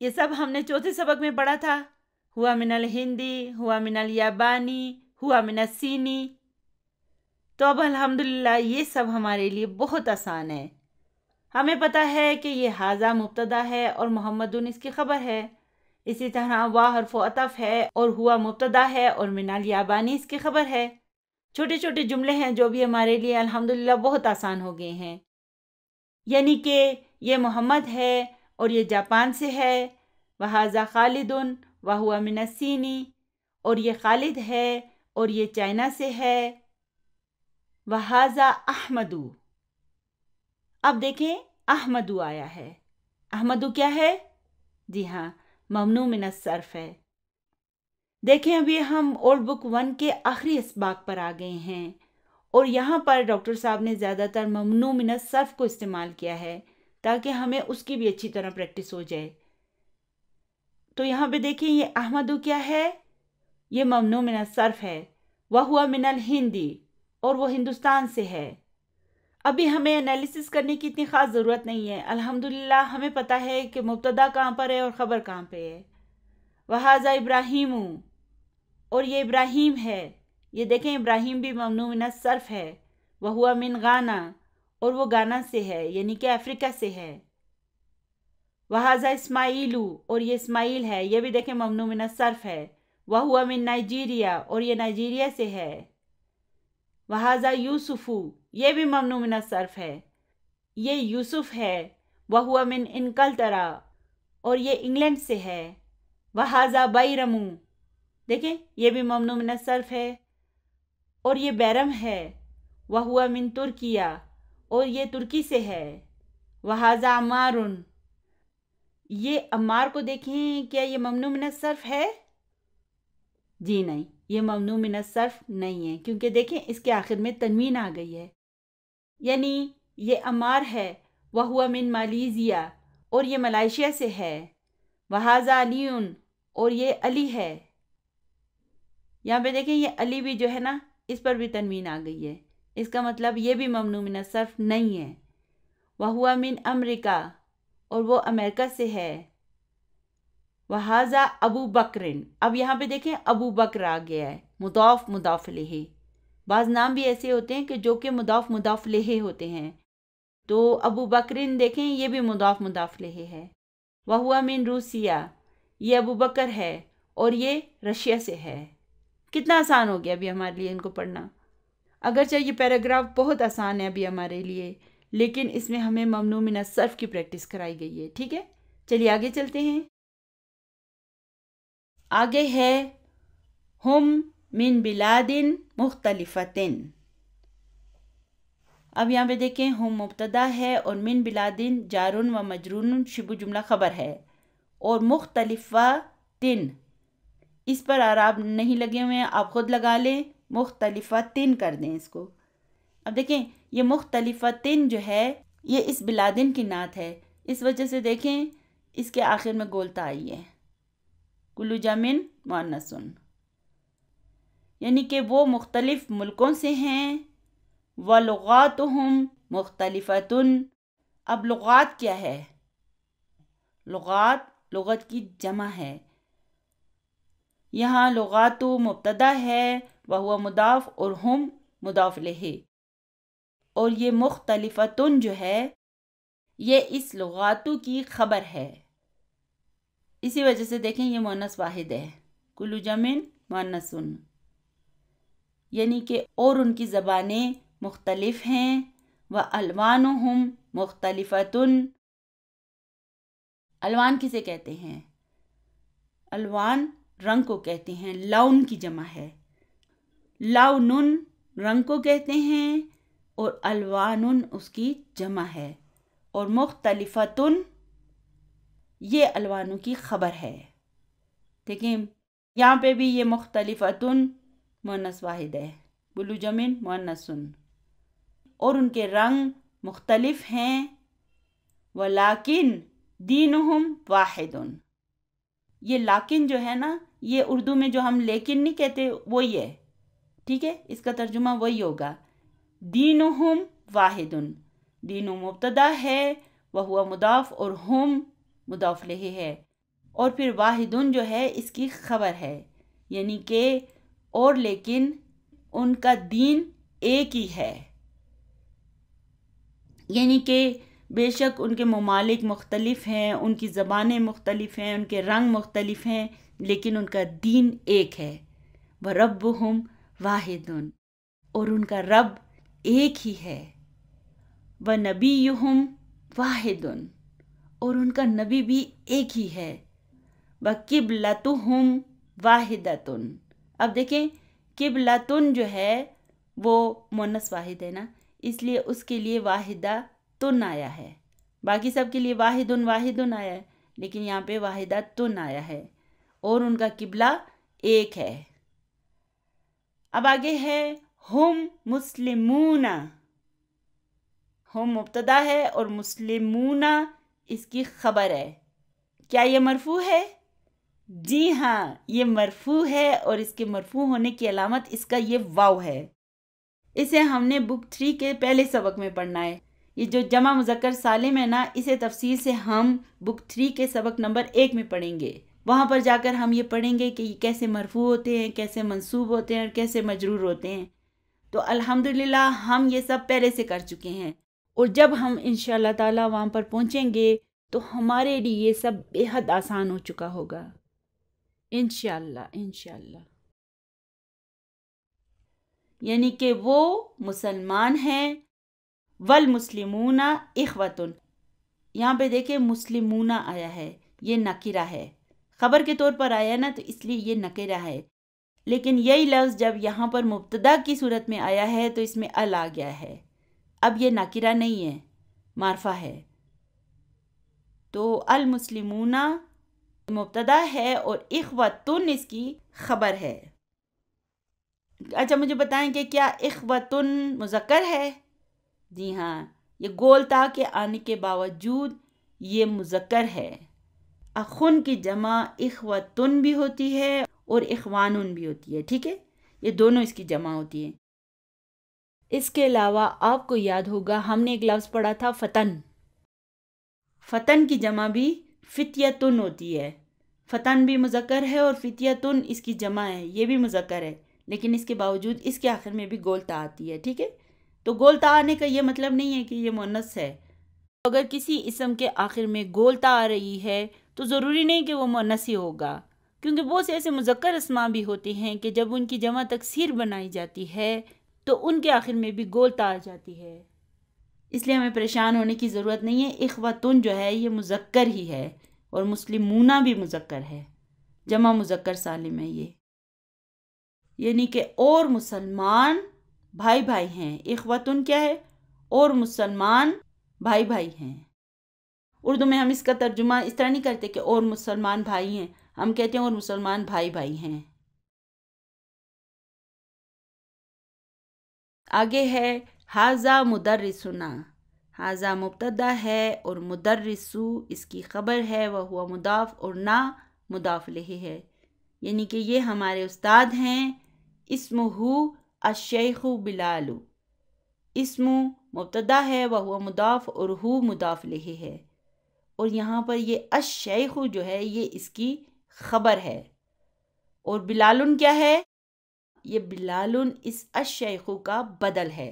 یہ سب ہم نے چوتھے سبق میں پڑھا تھا۔ ہوا من الہندی، ہوا من الیابانی، ہوا من الصینی۔ تو اب الحمدللہ یہ سب ہمارے لیے بہت آسان ہے۔ ہمیں پتہ ہے کہ یہ ھذا مبتدا ہے اور محمدن اس کی خبر ہے، اسی طرح وا حرف عطف ہے اور ہوا مبتدا ہے اور من الیابانی اس کی خبر ہے۔ چھوٹے چھوٹے جملے ہیں جو بھی ہمارے لیے الحمدللہ بہت آسان ہو گئے ہیں، یعنی کہ یہ محمد ہے اور یہ جاپان سے ہے، وَھَذَا خَالِدٌ وَهُوَ مِنَ الصِّينِ، اور یہ خالد ہے اور یہ چائنا سے ہے، وَھَذَا احمد۔ اب دیکھیں احمد آیا ہے، احمد کیا ہے؟ جی ہاں، ممنوع من الصرف ہے۔ دیکھیں ابھی ہم اولڈ بک 1 کے آخری اسباق پر آ گئے ہیں، اور یہاں پر ڈاکٹر صاحب نے زیادہ تر ممنوع من الصرف کو استعمال کیا ہے تاکہ ہمیں اس کی بھی اچھی طرح پریکٹس ہو جائے۔ تو یہاں پہ دیکھیں یہ احمد کیا ہے؟ یہ ممنوع من الصرف ہے، وَهُوَ مِنَ الْهِنْدِ، اور وہ ہندوستان سے ہے۔ ابھی ہمیں انالیسس کرنے کی اتنی خاص ضرورت نہیں ہے، الحمدللہ ہمیں پتہ ہے کہ مبتدا کہاں پر ہے اور خبر کہاں پہ ہے۔ وَهَذَا ابراہیم، اور یہ ابراہیم ہے، یہ دیکھیں ابراہیم بھی ممنوع من الصرف ہے، وَهُوَ مِنْ غانا، اور وہ گانا سے ہے یعنی کہ افریقہ سے ہے۔ وَهَذَا اسماعیل، اور یہ اسماعیل ہے، یہ بھی دیکھیں ممنوع من الصرف ہے، وَهُوَ مِنْ نائجیریا، اور یہ نائجیریا سے ہے۔ وَهَذَا یوسف، یہ بھی ممنوع من الصرف ہے، یہ یوسف ہے، وَهُوَ مِنْ انکلترا، اور یہ انگلینڈ سے ہے۔ وَهَذَا بَیرَمُ، دیکھیں یہ بھی ممنوع من الصرف ہے، اور یہ بیرم ہے، وہو من ترکیہ، اور یہ ترکی سے ہے، وہذا عمار، یہ عمار کو دیکھیں، کیا یہ ممنوع من الصرف ہے؟ جی نہیں، یہ ممنوع من الصرف نہیں ہے، کیونکہ دیکھیں اس کے آخر میں تنوین آ گئی ہے، یعنی یہ عمار ہے، وہو من مالیزیا، اور یہ ملائیشیا سے ہے، وہذا علی، اور یہ علی ہے۔ یہاں پہ دیکھیں یہ علی بھی جو ہے نا، اس پر بھی تنوین آ گئی ہے، اس کا مطلب یہ بھی ممنوع من الصرف نہیں ہے۔ وہو من امریکہ، اور وہ امریکہ سے ہے، وہذا ابو بکر، اب یہاں پہ دیکھیں ابو بکر آ گیا ہے، مضاف مضاف الیہ۔ بعض نام بھی ایسے ہوتے ہیں کہ جو کہ مضاف مضاف الیہ ہوتے ہیں، تو ابو بکرین دیکھیں یہ بھی مضاف مضاف الیہ ہے۔ وہو من روسیہ، یہ ابو بکر ہے اور یہ رشیا سے ہے۔ کتنا آسان ہو گیا ابھی ہمارے لیے ان کو پڑھنا، اگرچہ یہ پیراگراف بہت آسان ہے ابھی ہمارے لیے، لیکن اس میں ہمیں ممنوع من الصرف کی پریکٹس کرائی گئی ہے، ٹھیک ہے؟ چلیے آگے چلتے ہیں۔ آگے ہے ہم من بلاد مختلفۃ۔ اب یہاں پہ دیکھیں ہم مبتدا ہے اور من بلادن جار و مجرور شبہ جملہ خبر ہے، اور مختلفۃ اس پر اعراب نہیں لگے ہوئے ہیں، آپ خود لگا لیں، مختلفۃ کر دیں اس کو۔ اب دیکھیں یہ مختلفۃ جو ہے یہ اس بلادن کی نعت ہے، اس وجہ سے دیکھیں اس کے آخر میں گولتا آئی ہے، کل جمع مؤنث، یعنی کہ وہ مختلف ملکوں سے ہیں، وَلُغَاتُهُمْ مُخْتَلِفَةٌ۔ اب لغات کیا ہے؟ لغات لغت کی جمع ہے، یہاں لغات مبتدا ہے، وہو مضاف اور ہم مضاف الیہ، اور یہ مختلفتن جو ہے یہ اس لغاتو کی خبر ہے، اسی وجہ سے دیکھیں یہ مؤنث واحد ہے، کل جمع مؤنث، یعنی کہ اور ان کی زبانیں مختلف ہیں، وَأَلْوَانُهُمْ مُخْتَلِفَةٌ۔ الوان کسے کہتے ہیں؟ الوان رنگ کو کہتے ہیں، لون کی جمع ہے، لونن رنگ کو کہتے ہیں، اور الوانن اس کی جمع ہے، اور مختلفتن یہ الوانوں کی خبر ہے۔ دیکھیں یہاں پہ بھی یہ مختلفتن مؤنث واحد ہے، کل جمع مؤنث، اور ان کے رنگ مختلف ہیں، ولیکن دینہم واحد۔ یہ لیکن جو ہے نا، یہ اردو میں جو ہم لیکن نہیں کہتے وہی ہے، ٹھیک ہے؟ اس کا ترجمہ وہی ہوگا، دینہم واحد، دین مبتدا ہے، وہو مضاف اور ہم مضاف الیہ ہے، اور پھر واحدن جو ہے اس کی خبر ہے، یعنی کہ اور لیکن ان کا دین ایک ہی ہے، یعنی کہ بے شک ان کے ممالک مختلف ہیں، ان کی زبانیں مختلف ہیں، ان کے رنگ مختلف ہیں، لیکن ان کا دین ایک ہے، وَرَبُّهُمْ وَاحِدٌ، اور ان کا رب ایک ہی ہے، وَنَبِيُّهُمْ وَاحِدٌ، اور ان کا نبی بھی ایک ہی ہے، وَقِبْلَتُهُمْ وَاحِدَةٌ۔ اب دیکھیں قبلتن جو ہے وہ مؤنث واحد ہے نا، اس لیے اس کے لیے واحدہ تن آیا ہے، باقی سب کے لیے واحدن واحدن آیا ہے، لیکن یہاں پہ واحدہ تن آیا ہے، اور ان کا قبلہ ایک ہے۔ اب آگے ہے ہم مسلمون، ہم مبتدا ہے اور مسلمون اس کی خبر ہے، کیا یہ مرفوع ہے؟ جی ہاں یہ مرفوع ہے، اور اس کے مرفوع ہونے کی علامت اس کا یہ واو ہے، اسے ہم نے بک 3 کے پہلے سبق میں پڑھنا ہے، یہ جو جمع مذکر سالم ہے نا، اسے تفصیل سے ہم بک 3 کے سبق نمبر 1 میں پڑھیں گے، وہاں پر جا کر ہم یہ پڑھیں گے کہ یہ کیسے مرفوع ہوتے ہیں، کیسے منصوب ہوتے ہیں، اور کیسے مجرور ہوتے ہیں۔ تو الحمدللہ ہم یہ سب پہلے سے کر چکے ہیں، اور جب ہم انشاءاللہ تعالی وہاں پر پہنچیں گے تو ہمارے لیے یہ سب بے حد آسان ہو چکا ہوگا، انشاءاللہ انشاءاللہ۔ یعنی کہ وہ مسلمان ہیں، والمسلمون اخوۃ، یہاں پہ دیکھیں مسلمون آیا ہے، یہ نکرہ ہے، خبر کے طور پر آیا نا، تو اس لیے یہ نکرہ ہے، لیکن یہی لفظ جب یہاں پر مبتدا کی صورت میں آیا ہے تو اس میں ال آ گیا ہے. اب یہ نکرہ نہیں ہے، معرفہ ہے. تو المسلمون مبتدا ہے اور اخوتن اس کی خبر ہے. اچھا مجھے بتائیں کہ کیا اخوتن مذکر ہے؟ جی ہاں، یہ گول تا کے آنے کے باوجود یہ مذکر ہے. اخن کی جمع اخوتن بھی ہوتی ہے اور اخوانن بھی ہوتی ہے. ٹھیک ہے، یہ دونوں اس کی جمع ہوتی ہے. اس کے علاوہ آپ کو یاد ہوگا ہم نے ایک لفظ پڑھا تھا فتن. فتن کی جمع بھی فتیتن ہوتی ہے. فتن بھی مذکر ہے اور فتیتن اس کی جمع ہے، یہ بھی مذکر ہے، لیکن اس کے باوجود اس کے آخر میں بھی گول تا آتی ہے. ٹھیک ہے، تو گول تا آنے کا یہ مطلب نہیں ہے کہ یہ مؤنث ہے. اگر کسی اسم کے آخر میں گول تا آ رہی ہے تو ضروری نہیں کہ وہ مؤنث ہی ہوگا، کیونکہ بہت سے ایسے مذکر اسماء بھی ہوتے ہیں کہ جب ان کی جمع تکسیر بنائی جاتی ہے تو ان کے آخر میں بھی گول تا آ جاتی ہے. اس لیے ہمیں پریشان ہونے کی ضرورت نہیں ہے. اخوتن جو ہے یہ مذکر ہی ہے اور مسلمون بھی مذکر ہے، جمع مذکر سالم ہے یہ. یعنی کہ اور مسلمان بھائی بھائی ہیں. اخوتن کیا ہے؟ اور مسلمان بھائی بھائی ہیں. اردو میں ہم اس کا ترجمہ اس طرح نہیں کرتے کہ اور مسلمان بھائی ہیں، ہم کہتے ہیں اور مسلمان بھائی بھائی ہیں. آگے ہے حاذا مدرسنا. حاذا مبتدا ہے اور مدرسو اس کی خبر ہے، وہ مضاف اور نہ مضاف الیہ ہے. یعنی کہ یہ ہمارے استاد ہیں. اسمہ الشیخ بلال. اسم مبتدا ہے، وہ مضاف اور ہو مضاف الیہ ہے. اور یہاں پر یہ الشیخ جو ہے یہ اس کی خبر ہے. اور بلالن کیا ہے؟ یہ بلالن اس الشیخ کا بدل ہے.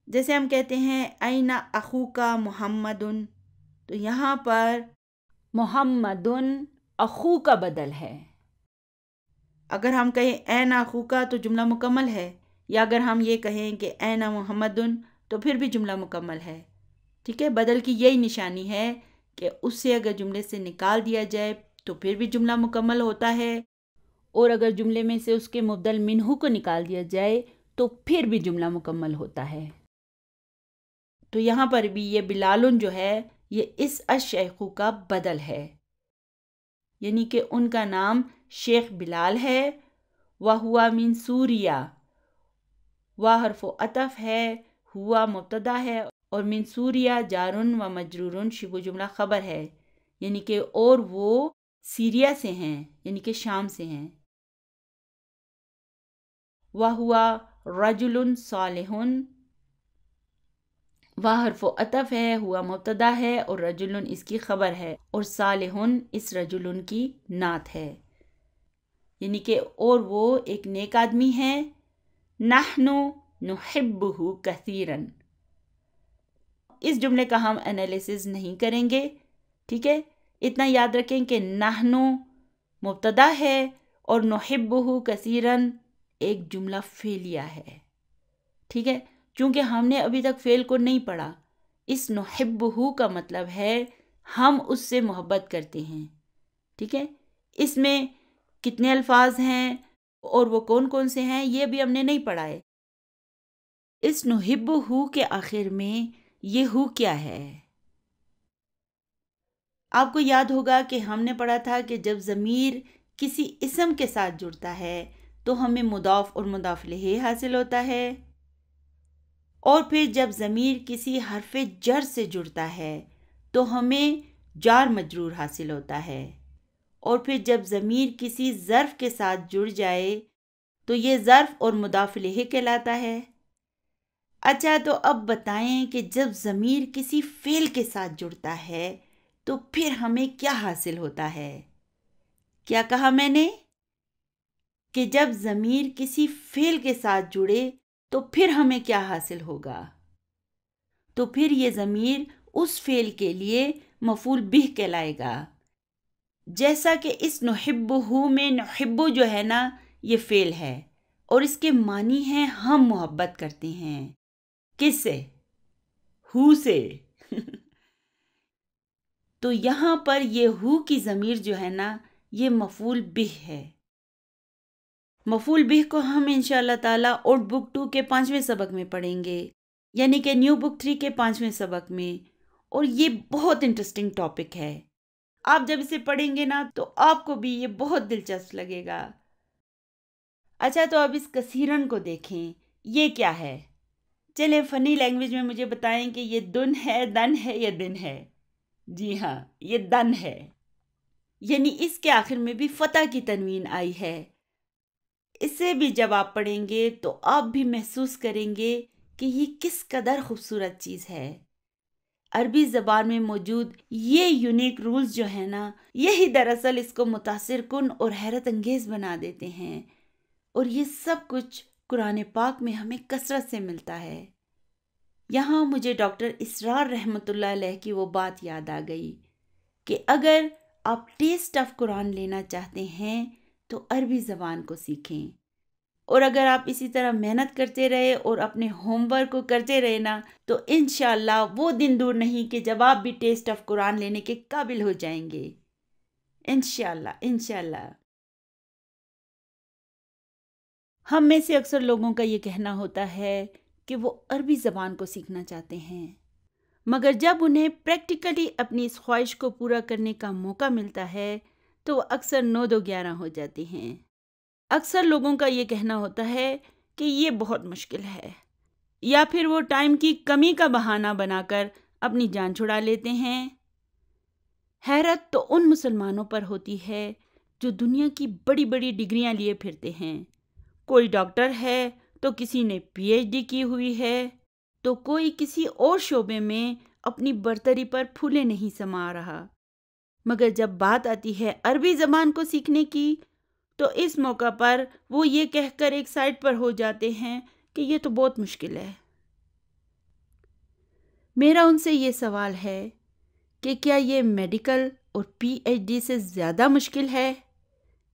جیسے ہم کہتے ہیں این اخوکا محمدن، تو یہاں پر محمدن اخو کا بدل ہے. اگر ہم کہیں این اخوکا تو جملہ مکمل ہے، یا اگر ہم یہ کہیں کہ این محمدن تو پھر بھی جملہ مکمل ہے. ٹھیک ہے، بدل کی یہی نشانی ہے کہ اس سے اگر جملے سے نکال دیا جائے تو پھر بھی جملہ مکمل ہوتا ہے، اور اگر جملے میں سے اس کے مبدل منہ کو نکال دیا جائے تو پھر بھی جملہ مکمل ہوتا ہے. تو یہاں پر بھی یہ بلالن جو ہے یہ اس الشیخ کا بدل ہے، یعنی کہ ان کا نام شیخ بلال ہے. وَهُوَ مِن سوریہ، وہ حرف عطف ہے، ہوا مبتدا ہے اور من سوریہ جارن و مجرورن شبہ جملہ خبر ہے، یعنی کہ اور وہ سیریا سے ہیں، یعنی کہ شام سے ہیں. وَهُوَ رَجُلٌ صَالِحٌ، وہ حرف عطف ہے، ہوا مبتدا ہے اور رجلن اس کی خبر ہے، اور صالحن اس رجلن کی نعت ہے، یعنی کہ اور وہ ایک نیک آدمی ہے. نحن نحبہ کثیرا. اس جملے کا ہم انالیسز نہیں کریں گے. ٹھیک ہے، اتنا یاد رکھیں کہ نحن مبتدا ہے اور نحبہ کثیرا ایک جملہ فعلیہ ہے. ٹھیک ہے، چونکہ ہم نے ابھی تک فعل کو نہیں پڑھا. اس نحبہ کا مطلب ہے ہم اس سے محبت کرتے ہیں. ٹھیک ہے، اس میں کتنے الفاظ ہیں اور وہ کون کون سے ہیں یہ بھی ہم نے نہیں پڑھا ہے. اس نحبہ کے آخر میں یہ ہو کیا ہے؟ آپ کو یاد ہوگا کہ ہم نے پڑھا تھا کہ جب ضمیر کسی اسم کے ساتھ جڑتا ہے تو ہمیں مضاف اور مضاف الیہ حاصل ہوتا ہے، اور پھر جب ضمیر کسی حرف جر سے جڑتا ہے تو ہمیں جار مجرور حاصل ہوتا ہے، اور پھر جب ضمیر کسی ظرف کے ساتھ جڑ جائے تو یہ ظرف اور مضاف الیہ کہلاتا ہے. اچھا، تو اب بتائیں کہ جب ضمیر کسی فعل کے ساتھ جڑتا ہے تو پھر ہمیں کیا حاصل ہوتا ہے؟ کیا کہا میں نے؟ کہ جب ضمیر کسی فعل کے ساتھ جڑے تو پھر ہمیں کیا حاصل ہوگا؟ تو پھر یہ ضمیر اس فعل کے لیے مفعول بہ کہلائے گا. جیسا کہ اس نحبہ میں نحبہ جو ہے نا یہ فعل ہے اور اس کے معنی ہیں ہم محبت کرتے ہیں. کس سے؟ ہو سے. تو یہاں پر یہ ہو کی ضمیر جو ہے نا یہ مفعول بہ ہے. مفعول بہ کو ہم انشاءاللہ تعالیٰ اولڈ بک 2 کے 5ویں سبق میں پڑھیں گے، یعنی کہ نیو بک 3 کے 5ویں سبق میں، اور یہ بہت انٹرسٹنگ ٹاپک ہے۔ آپ جب اسے پڑھیں گے نا تو آپ کو بھی یہ بہت دلچسپ لگے گا۔ اچھا، تو اب اس کثیرن کو دیکھیں، یہ کیا ہے؟ چلیں فنی لینگویج میں مجھے بتائیں کہ یہ دن ہے یا دن ہے؟ جی ہاں، یہ دن ہے، یعنی اس کے آخر میں بھی فتح کی تنوین آئی ہے۔ اسے بھی جب آپ پڑھیں گے تو آپ بھی محسوس کریں گے کہ یہ کس قدر خوبصورت چیز ہے۔ عربی زبان میں موجود یہ یونیک رولز جو ہیں نا، یہی دراصل اس کو متاثر کن اور حیرت انگیز بنا دیتے ہیں، اور یہ سب کچھ قرآن پاک میں ہمیں کثرت سے ملتا ہے۔ یہاں مجھے ڈاکٹر اسرار رحمۃ اللہ علیہ کی وہ بات یاد آ گئی کہ اگر آپ ٹیسٹ آف قرآن لینا چاہتے ہیں تو عربی زبان کو سیکھیں، اور اگر آپ اسی طرح محنت کرتے رہے اور اپنے ہوم ورک کو کرتے رہے نا تو انشاءاللہ وہ دن دور نہیں کہ جب آپ بھی ٹیسٹ آف قرآن لینے کے قابل ہو جائیں گے، انشاءاللہ انشاءاللہ۔ ہم میں سے اکثر لوگوں کا یہ کہنا ہوتا ہے کہ وہ عربی زبان کو سیکھنا چاہتے ہیں، مگر جب انہیں پریکٹیکلی اپنی اس خواہش کو پورا کرنے کا موقع ملتا ہے تو وہ اکثر 9-2-11 ہو جاتے ہیں۔ اکثر لوگوں کا یہ کہنا ہوتا ہے کہ یہ بہت مشکل ہے، یا پھر وہ ٹائم کی کمی کا بہانہ بنا کر اپنی جان چھڑا لیتے ہیں۔ حیرت تو ان مسلمانوں پر ہوتی ہے جو دنیا کی بڑی بڑی ڈگریاں لیے پھرتے ہیں۔ کوئی ڈاکٹر ہے تو کسی نے پی ایچ ڈی کی ہوئی ہے، تو کوئی کسی اور شعبے میں اپنی برتری پر پھولے نہیں سما رہا، مگر جب بات آتی ہے عربی زبان کو سیکھنے کی تو اس موقع پر وہ یہ کہہ کر ایک سائڈ پر ہو جاتے ہیں کہ یہ تو بہت مشکل ہے۔ میرا ان سے یہ سوال ہے کہ کیا یہ میڈیکل اور پی ایچ ڈی سے زیادہ مشکل ہے؟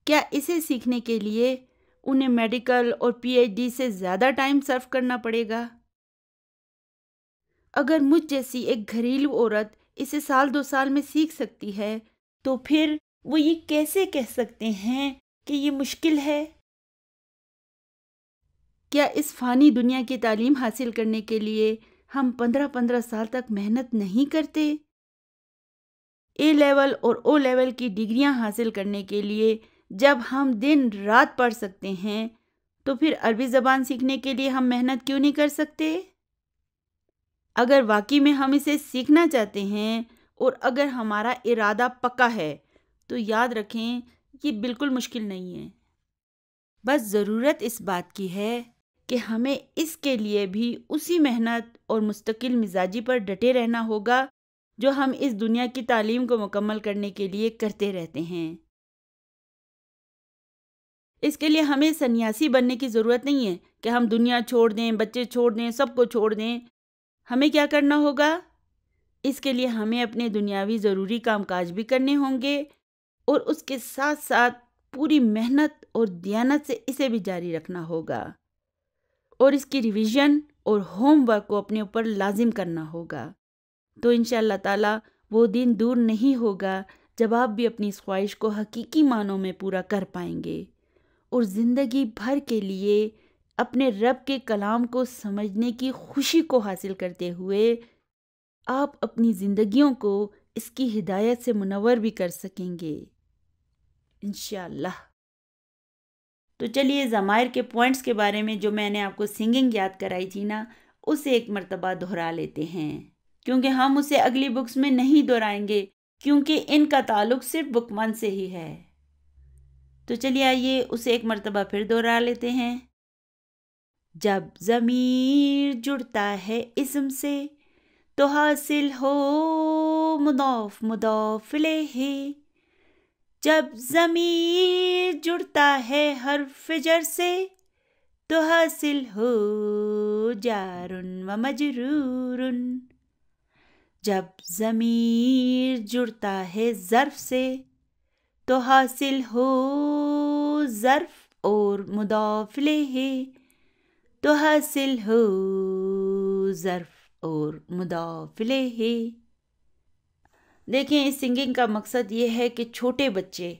کیا اسے سیکھنے کے لیے انہیں میڈیکل اور پی ایچ ڈی سے زیادہ ٹائم صرف کرنا پڑے گا؟ اگر مجھ جیسی ایک گھریلو عورت اسے 1-2 سال میں سیکھ سکتی ہے تو پھر وہ یہ کیسے کہہ سکتے ہیں کہ یہ مشکل ہے؟ کیا اس فانی دنیا کی تعلیم حاصل کرنے کے لیے ہم 15 سال تک محنت نہیں کرتے؟ اے لیول اور او لیول کی ڈگریاں حاصل کرنے کے لیے جب ہم دن رات پڑھ سکتے ہیں تو پھر عربی زبان سیکھنے کے لیے ہم محنت کیوں نہیں کر سکتے؟ اگر واقعی میں ہم اسے سیکھنا چاہتے ہیں اور اگر ہمارا ارادہ پکا ہے تو یاد رکھیں یہ بالکل مشکل نہیں ہے۔ بس ضرورت اس بات کی ہے کہ ہمیں اس کے لیے بھی اسی محنت اور مستقل مزاجی پر ڈٹے رہنا ہوگا جو ہم اس دنیا کی تعلیم کو مکمل کرنے کے لیے کرتے رہتے ہیں۔ اس کے لیے ہمیں سنیاسی بننے کی ضرورت نہیں ہے کہ ہم دنیا چھوڑ دیں، بچے چھوڑ دیں، سب کو چھوڑ دیں۔ ہمیں کیا کرنا ہوگا؟ اس کے لیے ہمیں اپنے دنیاوی ضروری کام کاج بھی کرنے ہوں گے اور اس کے ساتھ ساتھ پوری محنت اور دیانت سے اسے بھی جاری رکھنا ہوگا، اور اس کی ریویژن اور ہوم ورک کو اپنے اوپر لازم کرنا ہوگا۔ تو انشاءاللہ تعالی وہ دن دور نہیں ہوگا جب آپ بھی اپنی اس خواہش کو حقیقی معنوں میں پورا کر پائیں گے اور زندگی بھر کے لیے اپنے رب کے کلام کو سمجھنے کی خوشی کو حاصل کرتے ہوئے آپ اپنی زندگیوں کو اس کی ہدایت سے منور بھی کر سکیں گے انشاءاللہ۔ تو چلیے ضمائر کے پوائنٹس کے بارے میں جو میں نے آپ کو سنگنگ یاد کرائی تھی نا، اسے ایک مرتبہ دہرا لیتے ہیں، کیونکہ ہم اسے اگلی بکس میں نہیں دہرائیں گے کیونکہ ان کا تعلق صرف بک 1 سے ہی ہے۔ تو چلیے آئیے اسے ایک مرتبہ پھر دہرا لیتے ہیں۔ جب ضمیر جڑتا ہے اسم سے تو حاصل ہو مضاف مضاف الیہ، جب ضمیر جڑتا ہے حرف جر سے تو حاصل ہو جار و مجرور، جب ضمیر جڑتا ہے ظرف سے تو حاصل ہو ظرف اور مضاف الیہ، تو حاصل ہو ظرف اور مضاف الیہ۔ دیکھیں اس سنگنگ کا مقصد یہ ہے کہ چھوٹے بچے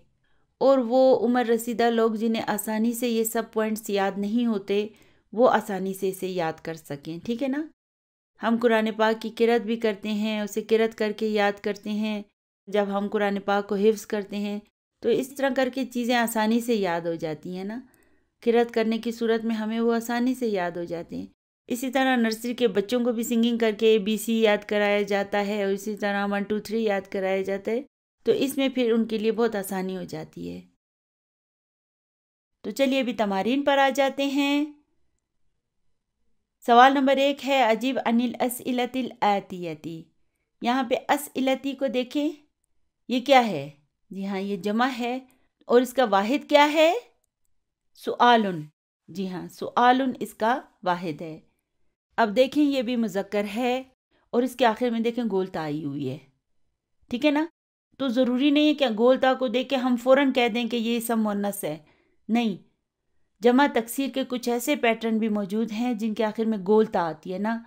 اور وہ عمر رسیدہ لوگ جنہیں آسانی سے یہ سب پوائنٹس یاد نہیں ہوتے وہ آسانی سے اسے یاد کر سکیں، ٹھیک ہے نا؟ ہم قرآن پاک کی قرأت بھی کرتے ہیں، اسے قرأت کر کے یاد کرتے ہیں۔ جب ہم قرآن پاک کو حفظ کرتے ہیں تو اس طرح کر کے چیزیں آسانی سے یاد ہو جاتی ہیں نا، قرأت کرنے کی صورت میں ہمیں وہ آسانی سے یاد ہو جاتے ہیں۔ اسی طرح نرسری کے بچوں کو بھی سنگنگ کر کے ABC یاد کرایا جاتا ہے، اور اسی طرح 1 2 3 یاد کرایا جاتا ہے، تو اس میں پھر ان کے لیے بہت آسانی ہو جاتی ہے۔ تو چلیے ابھی تمارین پر آ جاتے ہیں۔ سوال نمبر 1 ہے اجیب عن الاسئلۃ الآتیۃ۔ یہاں پہ اسئلتی کو دیکھیں، یہ کیا ہے؟ جی ہاں، یہ جمع ہے، اور اس کا واحد کیا ہے؟ سؤالن۔ جی ہاں، سؤالن اس کا واحد ہے۔ اب دیکھیں یہ بھی مذکر ہے، اور اس کے آخر میں دیکھیں گولتا آئی ہوئی ہے، ٹھیک ہے نا؟ تو ضروری نہیں ہے کہ گولتا کو دیکھ کے ہم فوراً کہہ دیں کہ یہ اسم مؤنث ہے، نہیں۔ جمع تکسیر کے کچھ ایسے پیٹرن بھی موجود ہیں جن کے آخر میں گولتا آتی ہے نا،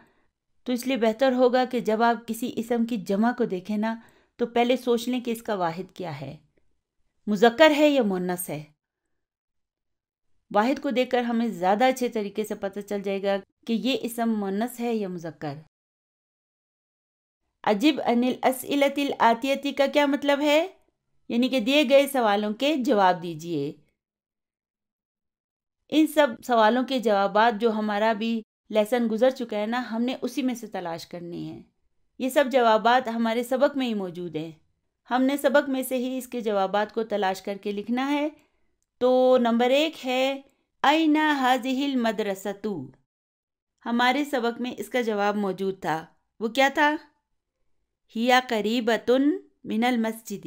تو اس لیے بہتر ہوگا کہ جب آپ کسی اسم کی جمع کو دیکھیں نا تو پہلے سوچ لیں کہ اس کا واحد کیا ہے، مذکر ہے یا مؤنث ہے۔ واحد کو دیکھ کر ہمیں زیادہ اچھے طریقے سے پتہ چل جائے گا کہ یہ اسم مؤنث ہے یا مذکر۔ اجب عن الاسئلۃ الآتیۃ کا کیا مطلب ہے؟ یعنی کہ دیے گئے سوالوں کے جواب دیجئے۔ ان سب سوالوں کے جوابات جو ہمارا بھی لیسن گزر چکا ہے نا، ہم نے اسی میں سے تلاش کرنے ہیں۔ یہ سب جوابات ہمارے سبق میں ہی موجود ہیں، ہم نے سبق میں سے ہی اس کے جوابات کو تلاش کر کے لکھنا ہے۔ تو نمبر 1 ہے أين هذه المدرسة؟ ہمارے سبق میں اس کا جواب موجود تھا، وہ کیا تھا؟ هي قريبة من المسجد۔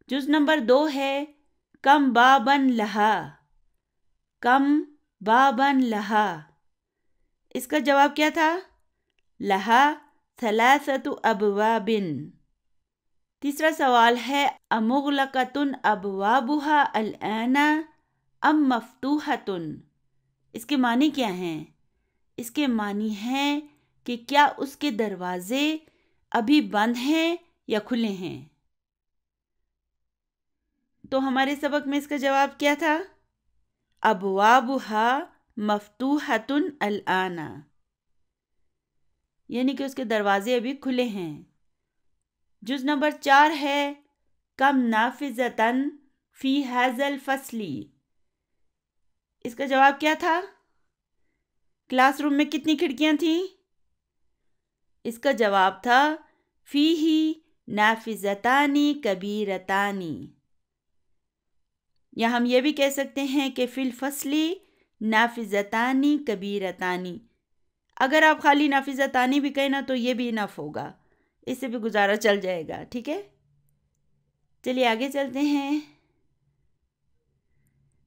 جز نمبر 2 ہے کم بابن لہا، کم بابن لہا، اس کا جواب کیا تھا؟ لہا ثلاثة ابواب۔ تیسرا سوال ہے امغلقۃ ابوابها الآن ام مفتوحۃ؟ اس کے معنی کیا ہیں؟ اس کے معنی ہیں کہ کیا اس کے دروازے ابھی بند ہیں یا کھلے ہیں؟ تو ہمارے سبق میں اس کا جواب کیا تھا؟ ابوابها مفتوحۃ الآن، یعنی کہ اس کے دروازے ابھی کھلے ہیں۔ جز نمبر 4 ہے کم نافذۃ فی ھذا الفصل؟ اس کا جواب کیا تھا؟ کلاس روم میں کتنی کھڑکیاں تھیں؟ اس کا جواب تھا فیہ نافذتان کبیرتان۔ یا ہم یہ بھی کہہ سکتے ہیں کہ فی الفصل نافذتان کبیرتان۔ اگر آپ خالی نافذتان بھی کہیں نا تو یہ بھی انف ہوگا، اس سے بھی گزارا چل جائے گا، ٹھیک ہے؟ چلیے آگے چلتے ہیں۔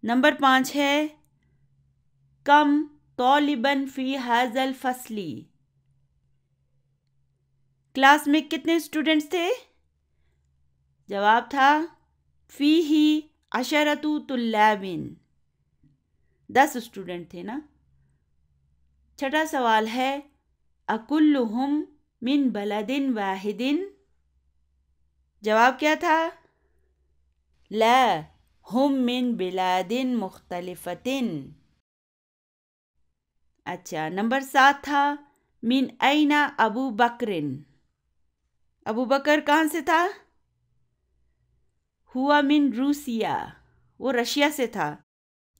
نمبر 5 ہے کم طالباً فی ھذا الفصل؟ کلاس میں کتنے اسٹوڈنٹس تھے؟ جواب تھا فیہ 10 طلاب، 10 اسٹوڈنٹ تھے نا۔ چھٹا سوال ہے اکلہم من بلد واحد؟ جواب کیا تھا؟ لا ہم من بلاد مختلفۃ۔ اچھا، نمبر 7 تھا من این ابو بکر؟ ابو بکر کہاں سے تھا؟ ہوا من روسیہ، وہ رشیا سے تھا۔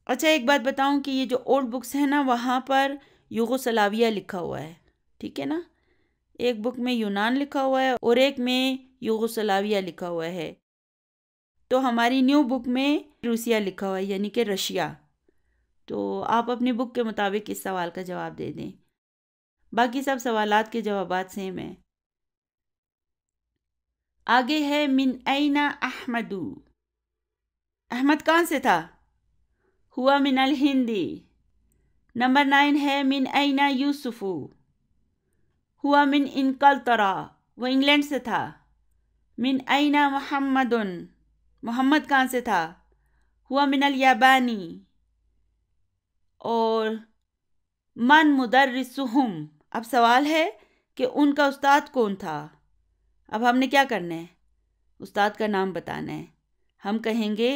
اچھا ایک بات بتاؤں کہ یہ جو اولڈ بکس ہیں نا وہاں پر یوگوسلاویہ لکھا ہوا ہے، ٹھیک ہے نا؟ ایک بک میں یونان لکھا ہوا ہے اور ایک میں یوگوسلاویہ لکھا ہوا ہے، تو ہماری نیو بک میں روسیہ لکھا ہوا ہے یعنی کہ رشیا۔ تو آپ اپنی بک کے مطابق اس سوال کا جواب دے دیں، باقی سب سوالات کے جوابات سیم ہیں۔ آگے ہے من این احمد؟ احمد کہاں سے تھا؟ ہوا من الہند۔ نمبر 9 ہے من این یوسف؟ ہوا من انگلترا، وہ انگلینڈ سے تھا۔ من این محمد؟ محمد کہاں سے تھا؟ ہوا من الیابانی۔ اور من مدرسہم؟ اب سوال ہے کہ ان کا استاد کون تھا؟ اب ہم نے کیا کرنا ہے؟ استاد کا نام بتانا ہے۔ ہم کہیں گے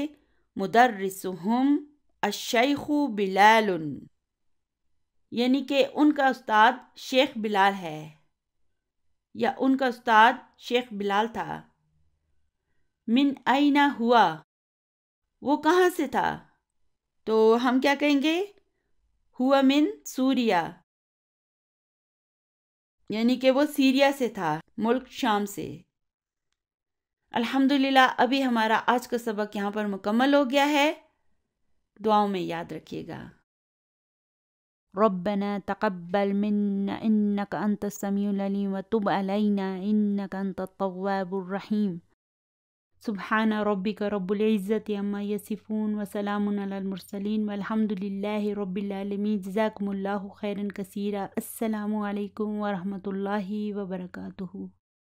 مدرسہم الشیخ بلال، یعنی کہ ان کا استاد شیخ بلال ہے یا ان کا استاد شیخ بلال تھا۔ من این ہوا، وہ کہاں سے تھا؟ تو ہم کیا کہیں گے؟ ہوا من سوریا، یعنی کہ وہ سیریا سے تھا، ملک شام سے۔ الحمدللہ ابھی ہمارا آج کا سبق یہاں پر مکمل ہو گیا ہے، دعاؤں میں یاد رکھیے گا۔ ربنا تقبل منا انك انت السميع العليم وتب علينا انك انت التواب الرحيم سبحان ربك رب العزة عما يصفون وسلام على المرسلين والحمد لله رب العالمين جزاكم الله خيرا كثيرا۔ السلام علیکم ورحمۃ اللہ وبرکاتہ۔